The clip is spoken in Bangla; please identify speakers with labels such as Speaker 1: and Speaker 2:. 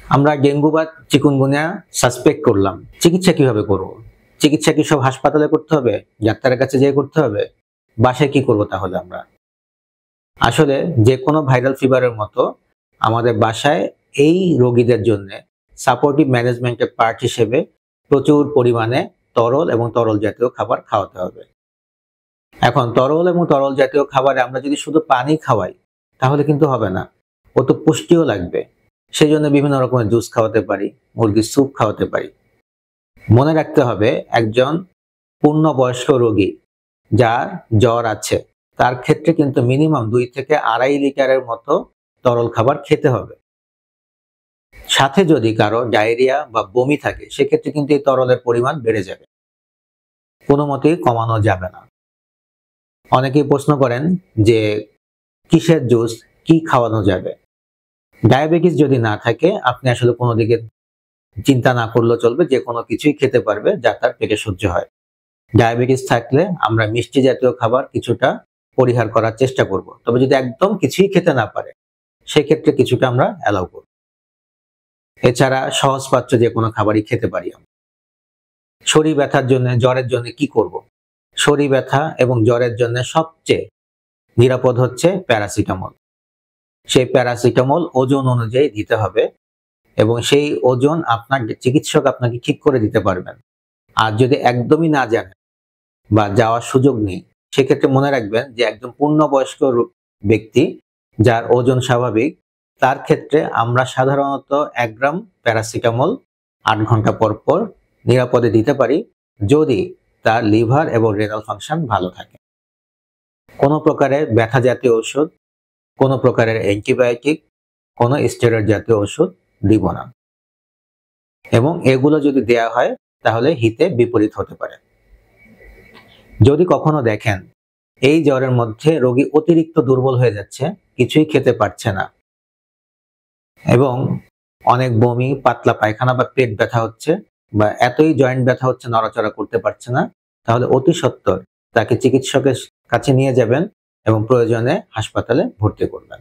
Speaker 1: আমরা ডেঙ্গু বা চিকুনগুনিয়া সাসপেক্ট করলাম, চিকিৎসা কিভাবে করব? চিকিৎসা কি সব হাসপাতালে করতে হবে, ডাক্তারের কাছে যেয়ে করতে হবে? বাসায় কি করব তাহলে আমরা? আসলে যে কোনো ভাইরাল ফিভারের মতো আমাদের বাসায় এই রোগীদের জন্য সাপোর্টিভ ম্যানেজমেন্টের পার্ট হিসেবে প্রচুর পরিমাণে তরল এবং তরল জাতীয় খাবার খাওয়াতে হবে। এখন তরল এবং তরল জাতীয় খাবারে আমরা যদি শুধু পানি খাওয়াই তাহলে কিন্তু হবে না, ও তো পুষ্টিও লাগবে। সেই জন্য বিভিন্ন রকমের জুস খাওয়াতে পারি, মুরগির স্যুপ খাওয়াতে পারি। মনে রাখতে হবে, একজন পূর্ণবয়স্ক রোগী যার জ্বর আছে তার ক্ষেত্রে কিন্তু মিনিমাম 2 থেকে 2.5 লিটারের মতো তরল খাবার খেতে হবে। সাথে যদি কারো ডায়রিয়া বা বমি থাকে সেক্ষেত্রে কিন্তু এই তরলের পরিমাণ বেড়ে যাবে, কোনো মতেই কমানো যাবে না। অনেকেই প্রশ্ন করেন যে কিসের জুস, কি খাওয়ানো যাবে? ডায়াবেটিস যদি না থাকে আপনি আসলে কোনো দিকে চিন্তা না করলেও চলবে, যে কোনো কিছুই খেতে পারবে যা তার পেটে সহ্য হয়। ডায়াবেটিস থাকলে আমরা মিষ্টি জাতীয় খাবার কিছুটা পরিহার করার চেষ্টা করব, তবে যদি একদম কিছুই খেতে না পারে সেক্ষেত্রে কিছুটা আমরা অ্যালাউ করব। এছাড়া সহজপাচ্য যে কোনো খাবারই খেতে পারি আমরা। শরীর ব্যথার জন্য, জ্বরের জন্য কি করব? শরীর ব্যথা এবং জ্বরের জন্য সবচেয়ে নিরাপদ হচ্ছে প্যারাসিটামল। সেই প্যারাসিটামল ওজন অনুযায়ী দিতে হবে এবং সেই ওজন আপনার চিকিৎসক আপনাকে ঠিক করে দিতে পারবেন। আর যদি একদমই না জানেন বা যাওয়ার সুযোগ নেই সেক্ষেত্রে মনে রাখবেন যে একজন পূর্ণবয়স্ক ব্যক্তি যার ওজন স্বাভাবিক তার ক্ষেত্রে আমরা সাধারণত 1 গ্রাম প্যারাসিটামল 8 ঘন্টা পর পর নিরাপদে দিতে পারি, যদি তার লিভার এবং রেনাল ফাংশন ভালো থাকে। কোনো প্রকারের ব্যথা জাতীয় ওষুধ, কোনো প্রকারের অ্যান্টিবায়োটিক, কোনো স্টেরয়েড জাতীয় ওষুধ দিব না, এবং এগুলো যদি দেয়া হয় তাহলে হিতে বিপরীত হতে পারে। যদি কখনো দেখেন এই জ্বরের মধ্যে রোগী অতিরিক্ত দুর্বল হয়ে যাচ্ছে, কিছুই খেতে পারছে না এবং অনেক বমি, পাতলা পায়খানা বা পেট ব্যথা হচ্ছে বা এতই জয়েন্ট ব্যথা হচ্ছে নড়াচড়া করতে পারছে না, তাহলে অতি সত্বর তাকে চিকিৎসকের কাছে নিয়ে যাবেন এবং প্রয়োজনে হাসপাতালে ভর্তি করবেন।